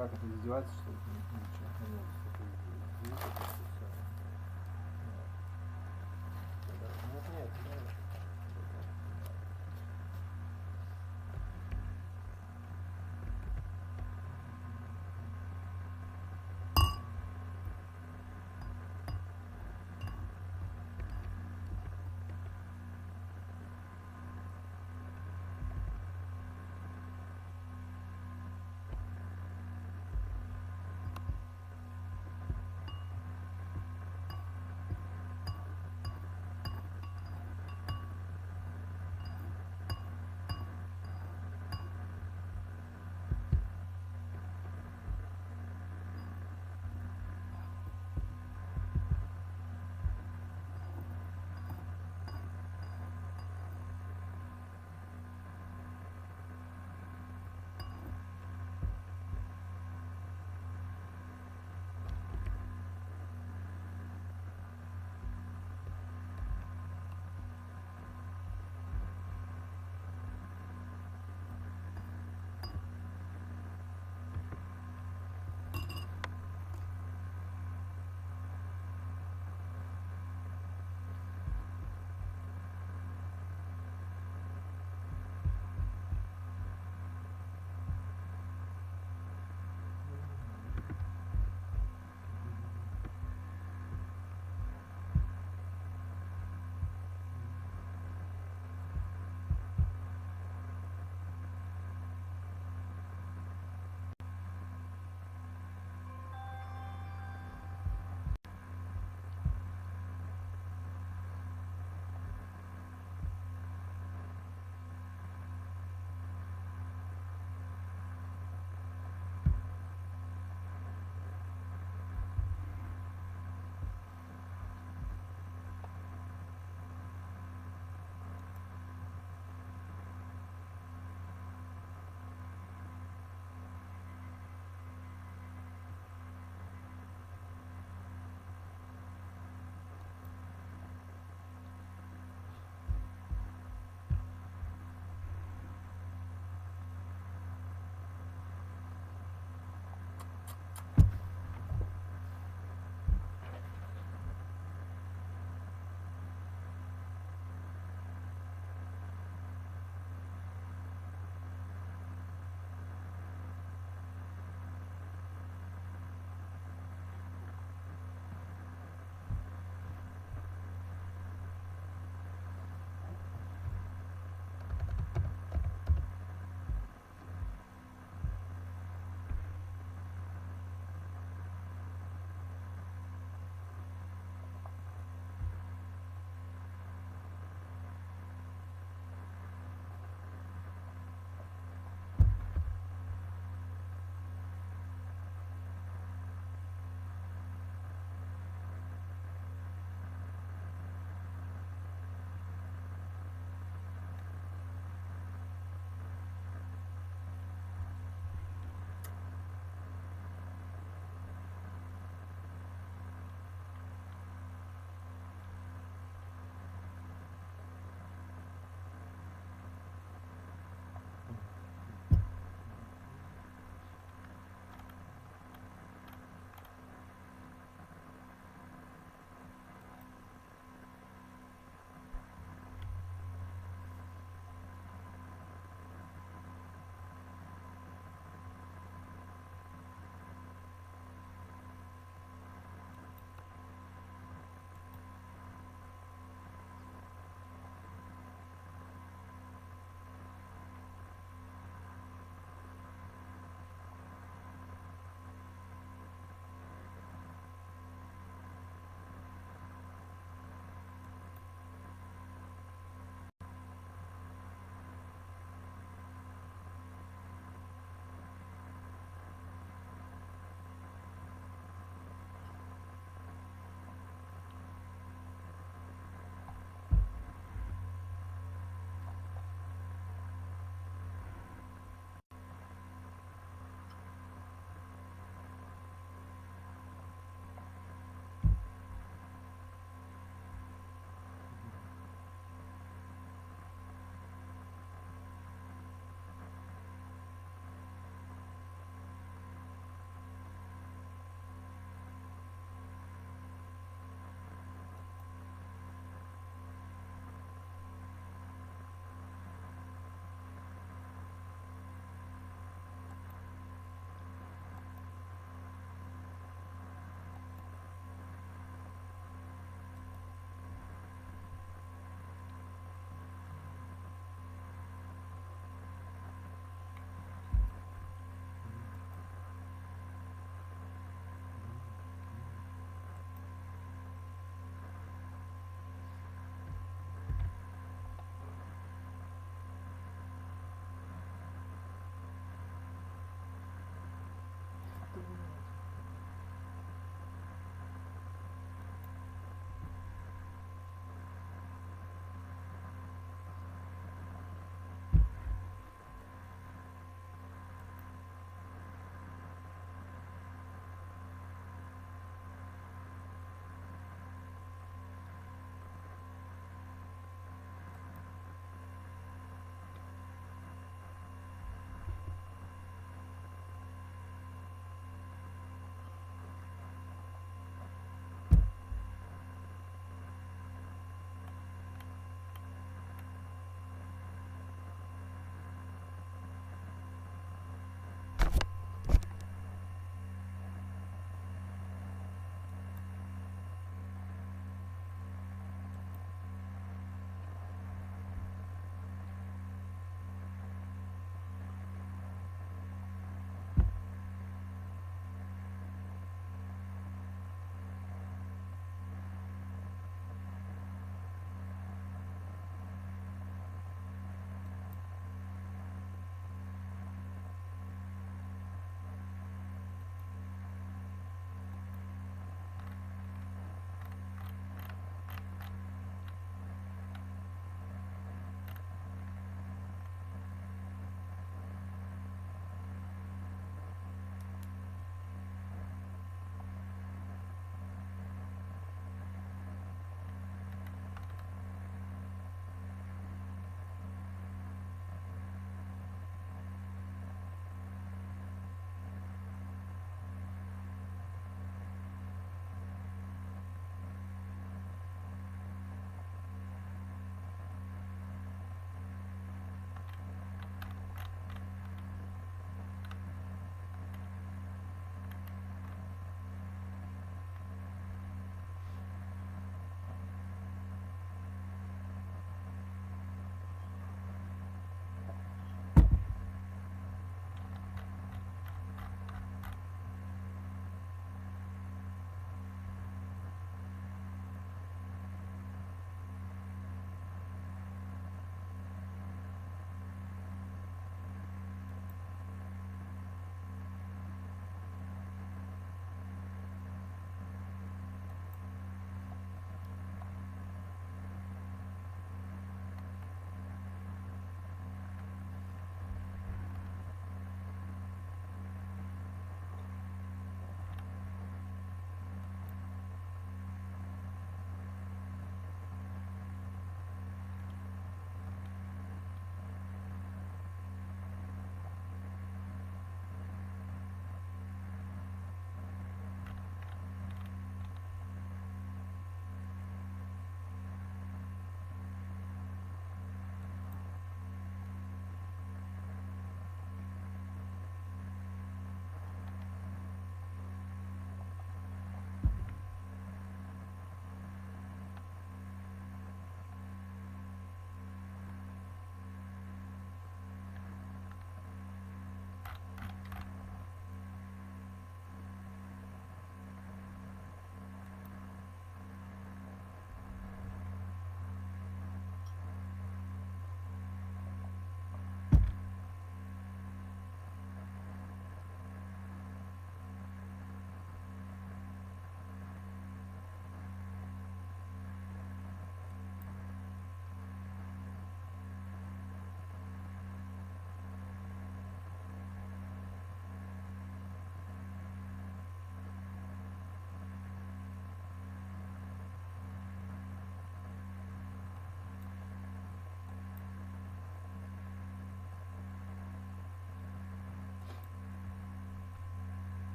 как это издеваться, что ли? Ничего. Нет.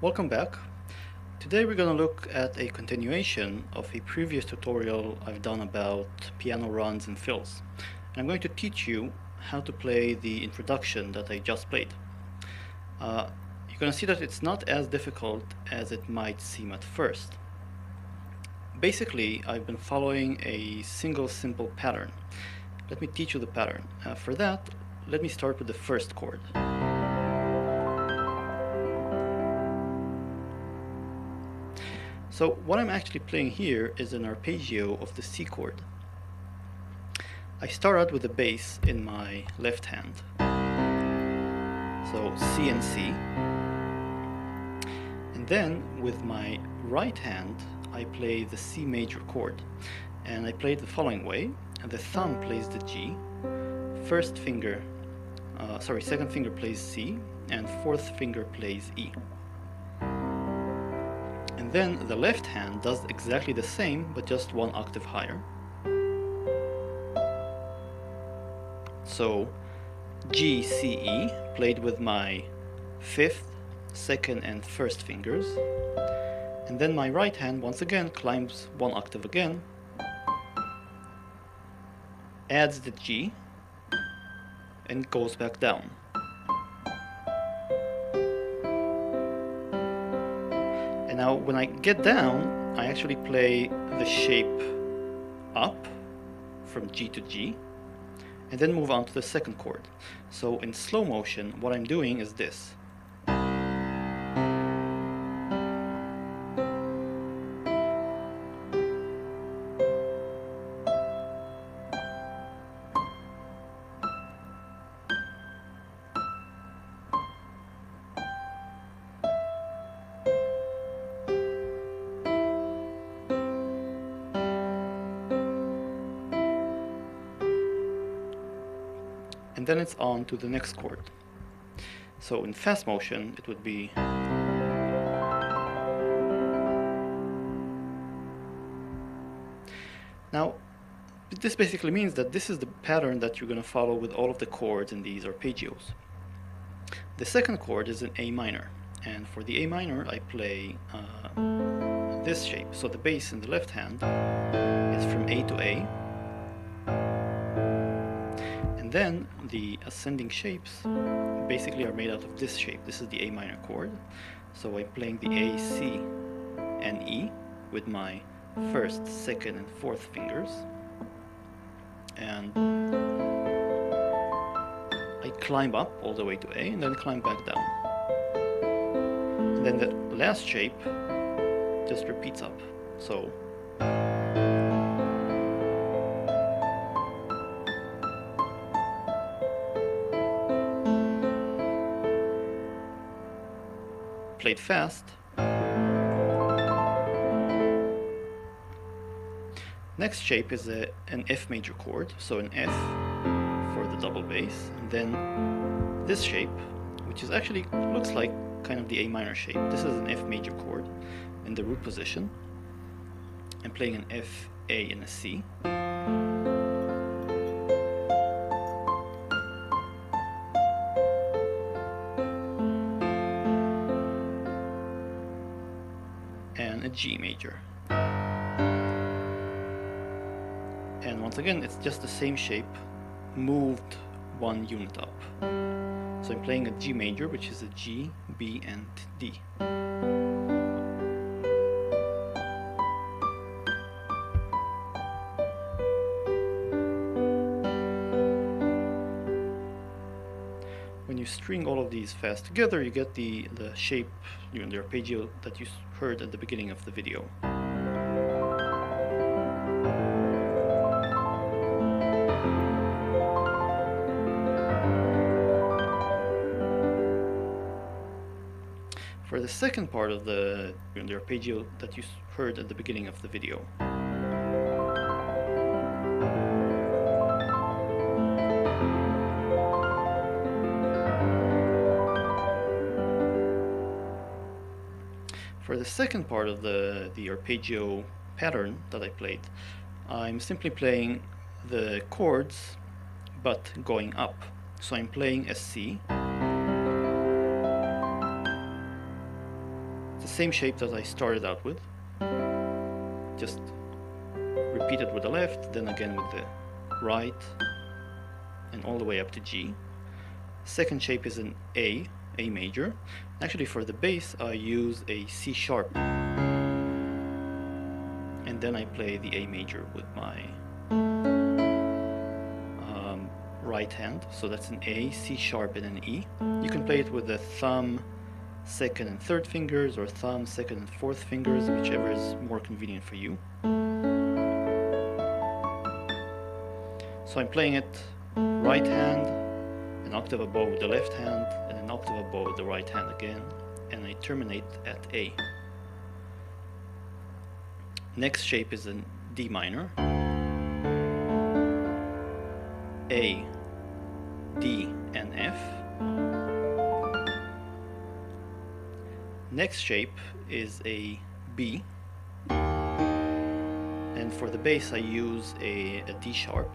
Welcome back. Today we're going to look at a continuation of a previous tutorial I've done about piano runs and fills. And I'm going to teach you how to play the introduction that I just played. You're going to see that it's not as difficult as it might seem at first. Basically, I've been following a single simple pattern. Let me teach you the pattern. For that, let me start with the first chord. So what I'm actually playing here is an arpeggio of the C chord. I start out with the bass in my left hand. So C and C. And then with my right hand, I play the C major chord. And I play it the following way. The thumb plays the G, second finger plays C, and fourth finger plays E. And then the left hand does exactly the same, but just one octave higher. So G, C, E, played with my fifth, second, and first fingers. And then my right hand once again climbs one octave again, adds the G, and goes back down. And now when I get down, I actually play the shape up from G to G, and then move on to the second chord. So in slow motion, what I'm doing is this. And then it's on to the next chord. So in fast motion, it would be now. This basically means that this is the pattern that you're going to follow with all of the chords in these arpeggios. The second chord is an A minor, and for the A minor, I play this shape. So the bass in the left hand is from A to A. And then the ascending shapes basically are made out of this shape. This is the A minor chord. So I'm playing the A, C, and E with my first, second, and fourth fingers. And I climb up all the way to A and then climb back down. And then the last shape just repeats up. So played fast. Next shape is an F major chord, so an F for the double bass, and then this shape, which is actually looks like kind of the A minor shape. This is an F major chord in the root position. I'm playing an F, A, and a C. And a G major. And once again, it's just the same shape, moved one unit up. So I'm playing a G major, which is a G, B, and D. When you string all of these fast together, you get the shape, the arpeggio that you heard at the beginning of the video. For the second part of the arpeggio that you heard at the beginning of the video. For the second part of the arpeggio pattern that I played, I'm simply playing the chords but going up. So I'm playing a C, same shape that I started out with. Just repeat it with the left, then again with the right, and all the way up to G. Second shape is an A major. Actually, for the bass, I use a C sharp, and then I play the A major with my right hand. So that's an A, C sharp, and an E. You can play it with the thumb, second and third fingers, or thumb, second and fourth fingers, whichever is more convenient for you. So I'm playing it right hand, an octave above the left hand, and an octave above the right hand again, and I terminate at A. Next shape is in D minor. A, D, and F. Next shape is a B, and for the bass I use a D sharp.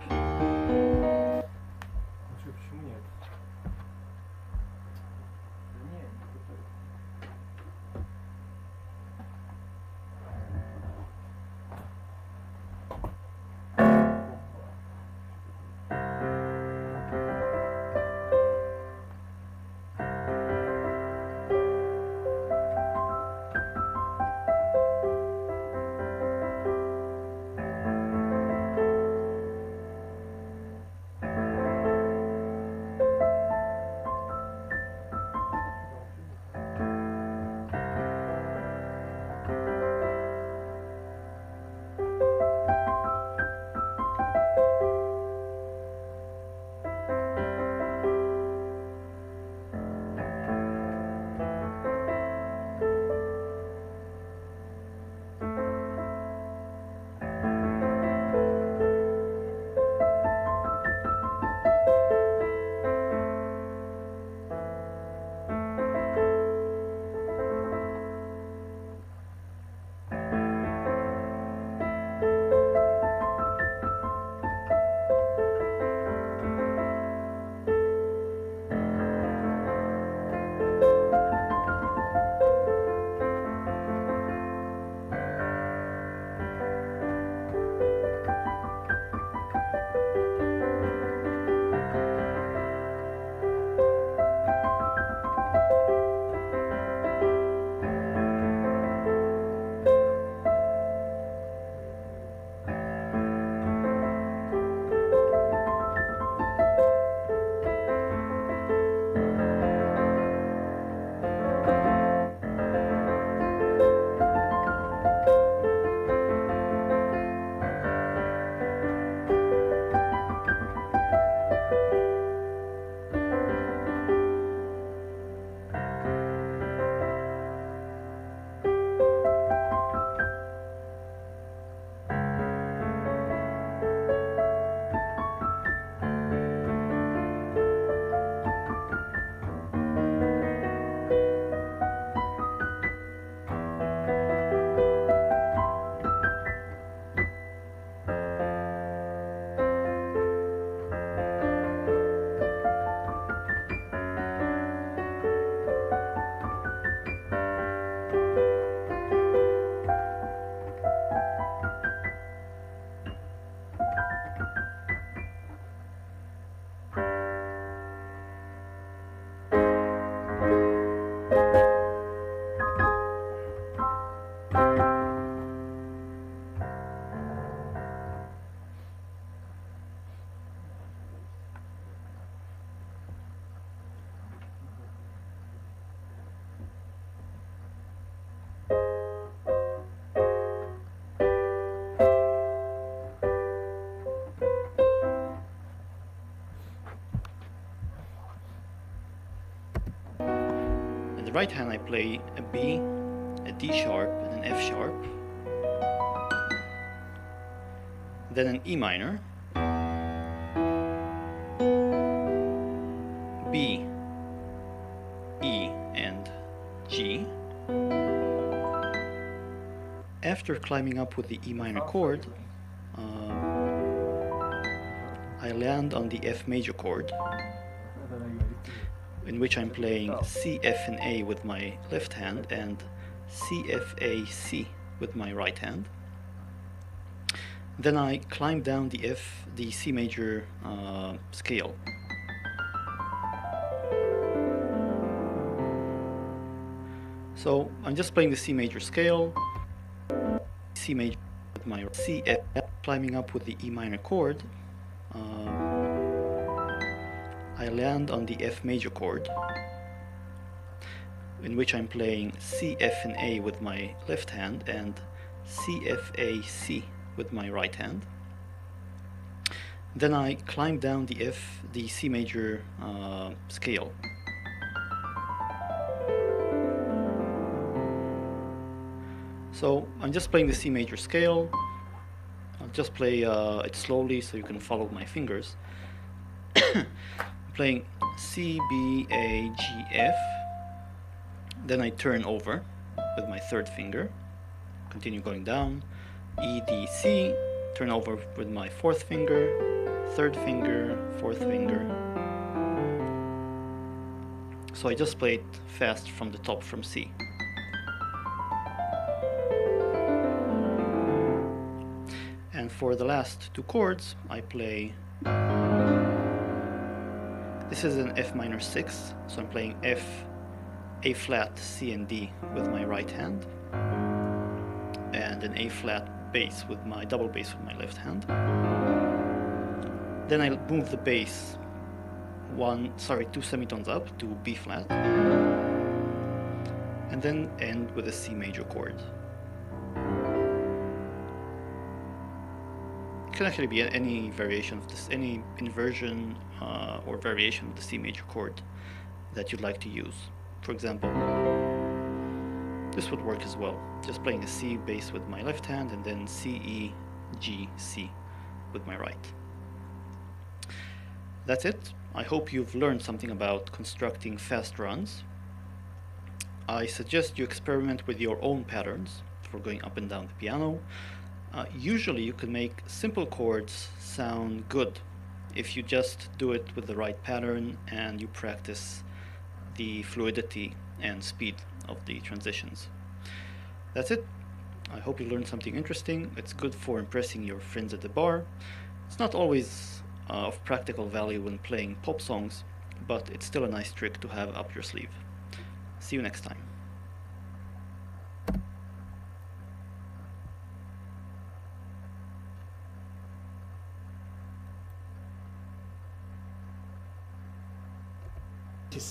right hand I play a B, a D sharp, and an F sharp, then an E minor, B, E, and G. After climbing up with the E minor chord, I land on the F major chord, in which I'm playing C, F, and A with my left hand, and C, F, A, C with my right hand. Then I climb down the C major scale. So I'm just playing the C major scale, C major with my C, F, climbing up with the E minor chord. I land on the F major chord, in which I'm playing C, F, and A with my left hand and C, F, A, C with my right hand. Then I climb down the C major scale. So I'm just playing the C major scale. I'll just play it slowly so you can follow my fingers. I'm playing C, B, A, G, F. Then I turn over with my third finger. Continue going down. E, D, C. Turn over with my fourth finger, third finger, fourth finger. So I just play it fast from the top, from C. And for the last two chords, I play, this is an F minor 6, so I'm playing F, A flat, C and D with my right hand, and an A flat bass with my double bass with my left hand. Then I move the bass two semitones up to B flat, and then end with a C major chord. It can actually be any variation of this, any inversion or variation of the C major chord that you'd like to use. For example, this would work as well. Just playing a C bass with my left hand and then C, E, G, C with my right. That's it. I hope you've learned something about constructing fast runs. I suggest you experiment with your own patterns for going up and down the piano. Usually you can make simple chords sound good if you just do it with the right pattern and you practice the fluidity and speed of the transitions. That's it. I hope you learned something interesting. It's good for impressing your friends at the bar. It's not always of practical value when playing pop songs, but it's still a nice trick to have up your sleeve. See you next time.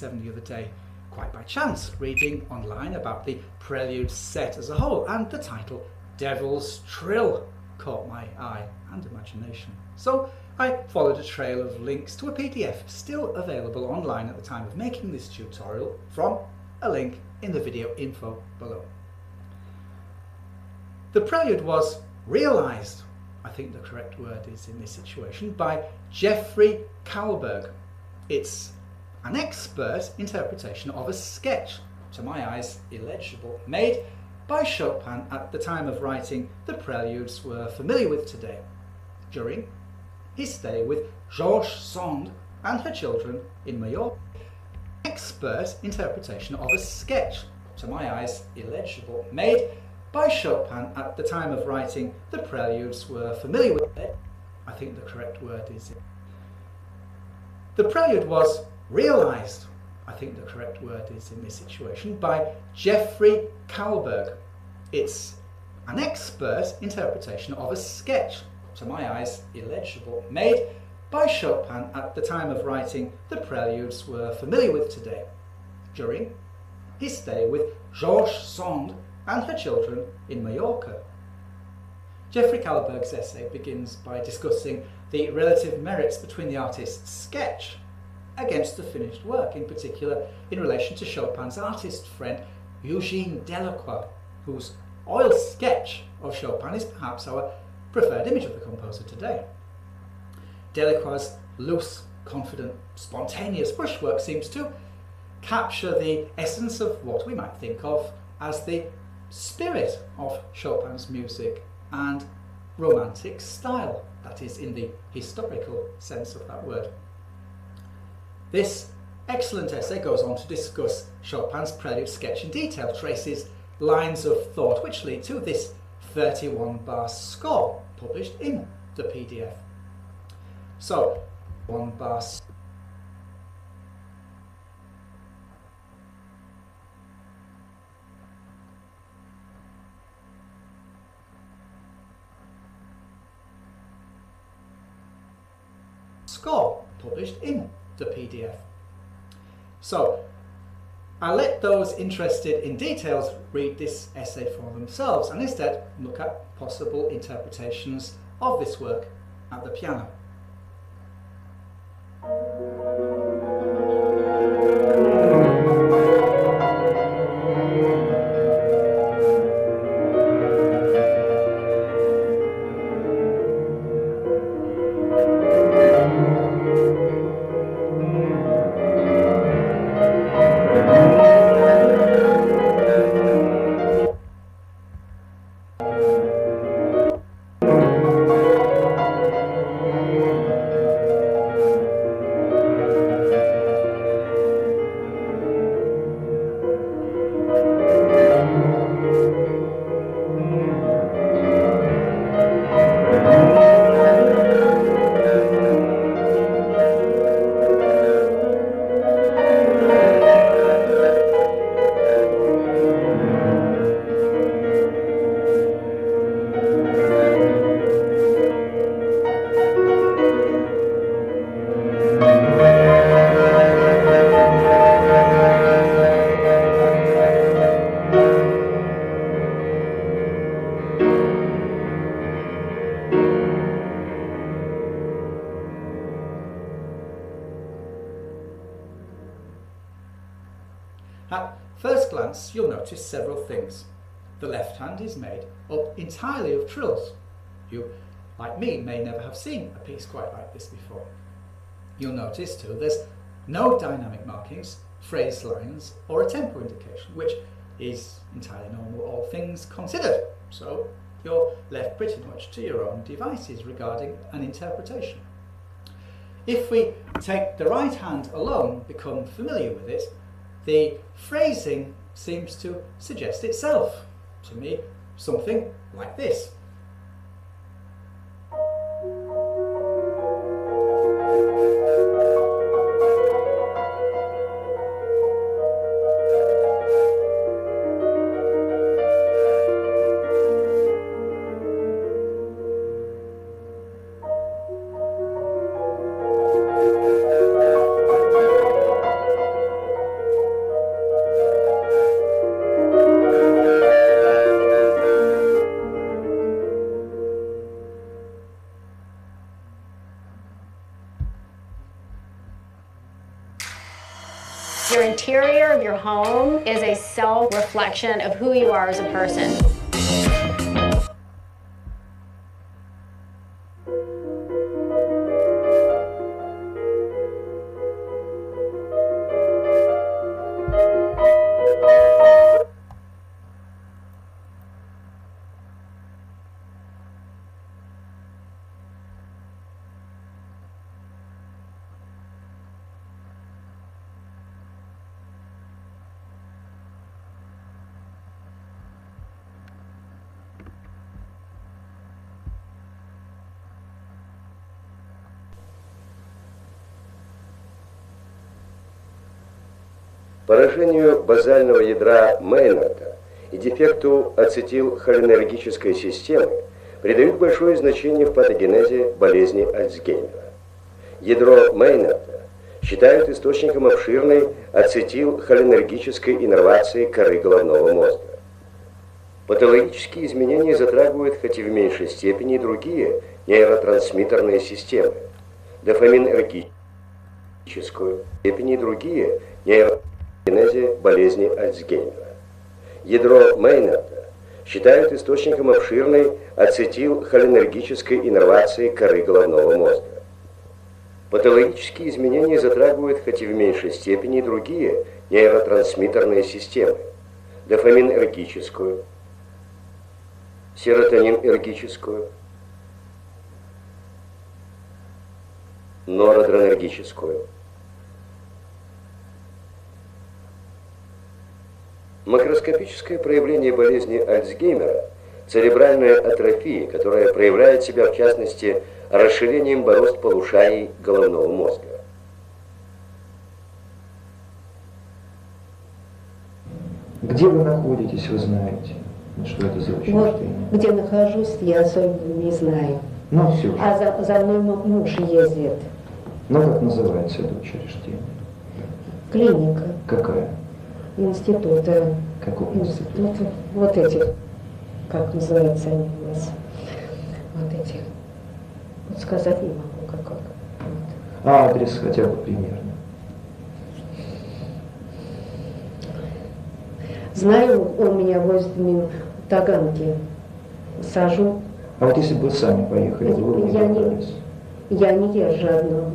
The other day, quite by chance, reading online about the prelude set as a whole, and the title Devil's Trill caught my eye and imagination. So I followed a trail of links to a PDF still available online at the time of making this tutorial from a link in the video info below. The prelude was realised, I think the correct word is in this situation, by Jeffrey Kalberg. It's an expert interpretation of a sketch, to my eyes illegible, made by Chopin at the time of writing the preludes we're familiar with today, during his stay with Georges Sand and her children in Mallorca. Expert interpretation of a sketch, to my eyes illegible, made by Chopin at the time of writing the preludes we're familiar with. I think the correct word is it. The prelude was realised, I think the correct word is in this situation, by Jeffrey Kalberg. It's an expert interpretation of a sketch, to my eyes illegible, made by Chopin at the time of writing the preludes we're familiar with today, during his stay with Georges Sand and her children in Mallorca. Jeffrey Kalberg's essay begins by discussing the relative merits between the artist's sketch against the finished work, in particular in relation to Chopin's artist friend Eugène Delacroix, whose oil sketch of Chopin is perhaps our preferred image of the composer today. Delacroix's loose, confident, spontaneous brushwork seems to capture the essence of what we might think of as the spirit of Chopin's music and romantic style, that is, in the historical sense of that word. This excellent essay goes on to discuss Chopin's prelude sketch in detail, traces lines of thought which lead to this 31-bar score published in the PDF. So, 1-bar score published in the PDF. So, I'll let those interested in details read this essay for themselves and instead look at possible interpretations of this work at the piano. At first glance, you'll notice several things. The left hand is made up entirely of trills. You, like me, may never have seen a piece quite like this before. You'll notice too there's no dynamic markings, phrase lines or a tempo indication, which is entirely normal all things considered. So you're left pretty much to your own devices regarding an interpretation. If we take the right hand alone, become familiar with it, the phrasing seems to suggest itself. To me, something like this. Your interior of your home is a self-reflection of who you are as a person. Поражению базального ядра Мейнарда и дефекту ацетилхолинергической системы придают большое значение в патогенезе болезни Альцгеймера. Ядро Мейнарда считают источником обширной ацетилхолинергической иннервации коры головного мозга. Патологические изменения затрагивают, хоть и в меньшей степени, другие нейротрансмиттерные системы, дофаминергическую, степени другие нейрогенезе болезни Альцгеймера. Ядро Мейнарда считают источником обширной ацетилхолинергической иннервации коры головного мозга. Патологические изменения затрагивают, хоть и в меньшей степени, другие нейротрансмиттерные системы, дофаминергическую, серотонинергическую, норадреnergическую, Макроскопическое проявление болезни Альцгеймера – церебральная атрофия, которая проявляет себя, в частности, расширением борозд полушарий головного мозга. Где вы находитесь, вы знаете? Что это за учреждение? Вот, где нахожусь, я особенно не знаю. Ну, все же. А за мной муж ездит. Ну, как называется это учреждение? Клиника. Какая? Института. Какого института? Института. Вот этих. Как называются они у нас? Вот этих. Вот сказать не могу, как. Вот. А адрес хотя бы примерно. Знаю, он меня возит мимо Таганки. Сажу. А вот если бы вы сами поехали, вы бы не добрались? Я не езжу одна.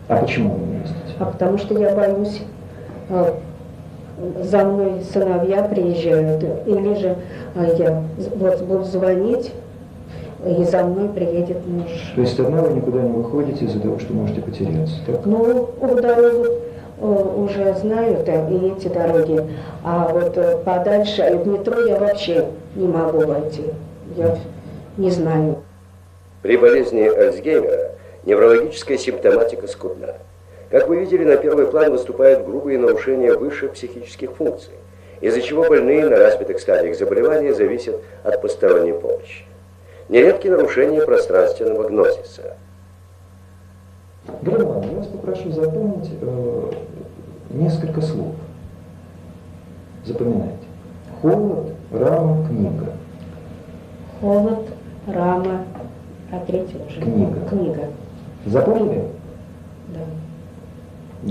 А почему вы не ездите? А потому что я боюсь, за мной сыновья приезжают, или же я вот буду звонить, и за мной приедет муж. То есть одна вы никуда не выходите из-за того, что можете потеряться, так? Ну, дорогу уже знаю, и эти дороги, а вот подальше, в метро я вообще не могу войти, я не знаю. При болезни Альцгеймера неврологическая симптоматика скудна. Как вы видели, на первый план выступают грубые нарушения высших психических функций, из-за чего больные на развитых стадиях заболевания зависят от посторонней помощи. Нередки нарушения пространственного гнозиса. Громан, я вас попрошу запомнить несколько слов. Запоминайте. Холод, рама, книга. Холод, рама, а третья уже? Книга. Запомнили? Да.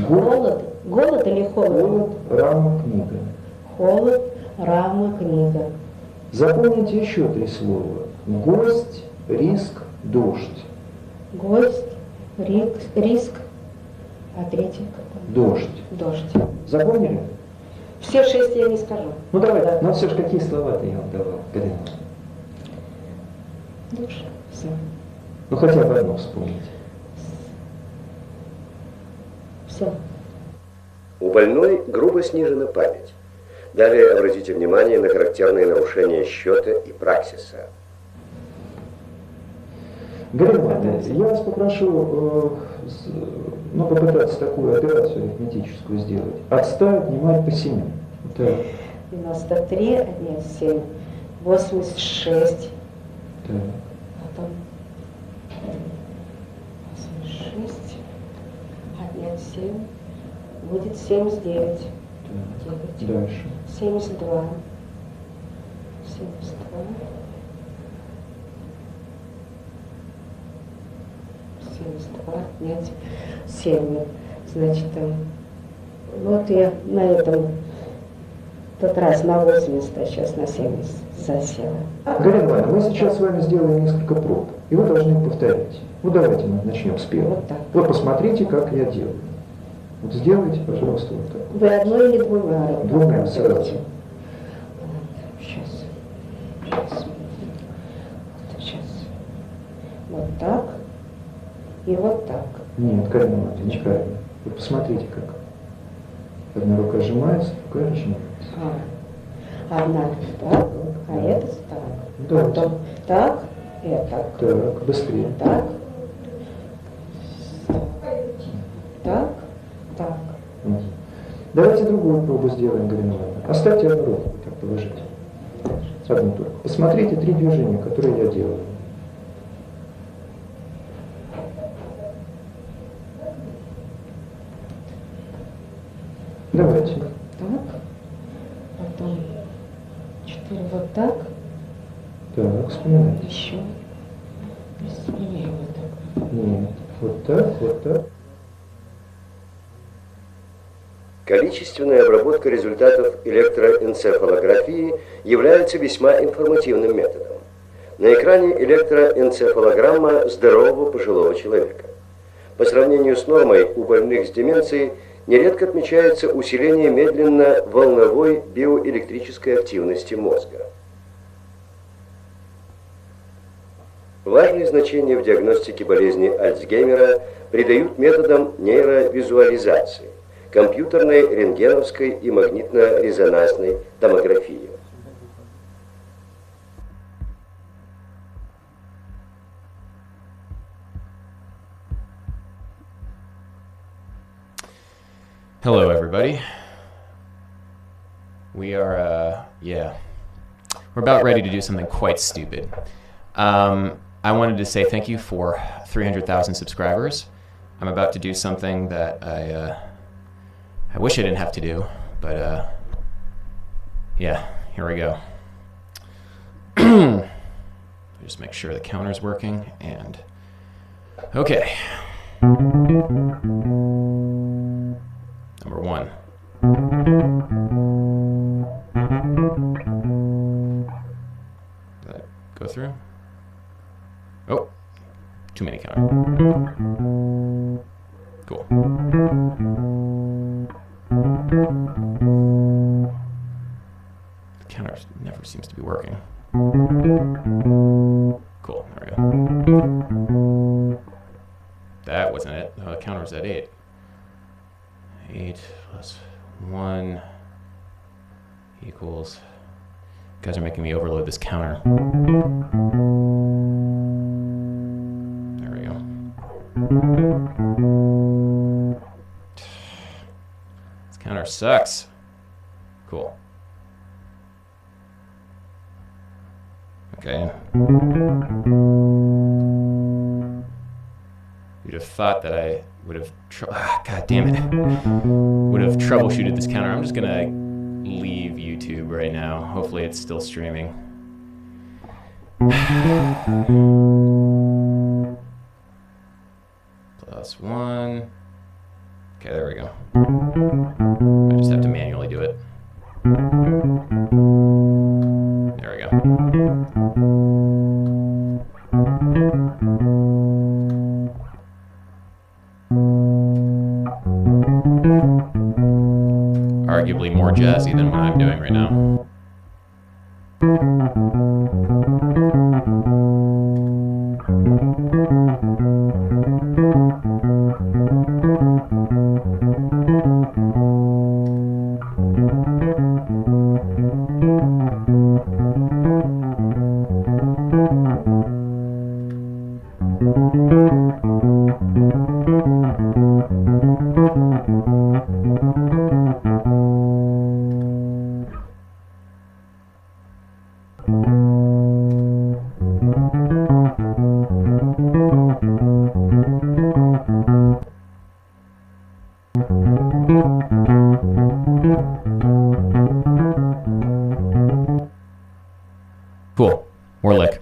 Голод или холод? Холод, рама, книга. Холод, рама, книга. Запомните еще 3 слова. Гость, риск, дождь. Гость, риск, а третий какой? Дождь. Дождь. Запомнили? Все 6 я не скажу. Ну давай, да. Ну все же какие слова-то я вам давал, Галина? Дождь. Все. Ну хотя бы одно вспомните. Все. У больной грубо снижена память. Далее обратите внимание на характерные нарушения счета и праксиса. Галина Ивановна, я вас попрошу попытаться такую операцию арифметическую сделать. От 100 отнимать по 7. Так. 93, отнять 7, 86. Так. Потом 86, отнять 7, будет 79. Так. Дальше. 72. 72. 72, отнять 7. Значит, вот я на этом тот раз на 80, а сейчас на 70 засела. Галина Ивановна, мы сейчас с вами сделаем несколько проб, и вы должны их повторять. Ну давайте мы начнем с первого. Вот так. Вот посмотрите, как я делаю. Вот сделайте, пожалуйста, вот так. Вы одной или двумя? Двумя сразу. Сейчас. Сейчас. Вот так. И вот так. Нет, Галина Ивановна, неправильно. Вы посмотрите, как. Одна рука сжимается, другая разжимается. Одна так, а это так. Да. Потом так, это. Так, быстрее. Так. Так. Так. Давайте другую пробу сделаем, Галина Ивановна. Оставьте одну руку, так положите. Одну только. Посмотрите 3 движения, которые я делаю. Давайте. Так. Потом 4 вот так. Так, вспоминайте. Еще. Быстрее вот так. Нет. Вот так, вот так. Количественная обработка результатов электроэнцефалографии является весьма информативным методом. На экране электроэнцефалограмма здорового пожилого человека. По сравнению с нормой у больных с деменцией нередко отмечается усиление медленно-волновой биоэлектрической активности мозга. Важное значение в диагностике болезни Альцгеймера придают методам нейровизуализации, компьютерной, рентгеновской и магнитно-резонансной томографии. Hello, everybody. We are, we're about ready to do something quite stupid. I wanted to say thank you for 300,000 subscribers. I'm about to do something that I wish I didn't have to do, but yeah, here we go. Just make sure the counter's working, and okay. Number one. Did that go through? Oh, too many counters. Cool. The counter never seems to be working. Cool, there we go. That wasn't it. Oh, the counter was at 8. 8 plus 1 equals... You guys are making me overload this counter. There we go. This counter sucks. Cool. Okay. You'd have thought that I would have, God damn it, would have troubleshooted this counter. I'm just gonna leave YouTube right now. Hopefully it's still streaming. Plus 1. Okay, there we go. I just have to manually do it. There we go. Arguably more jazzy than what I'm doing right now. Cool. More lick.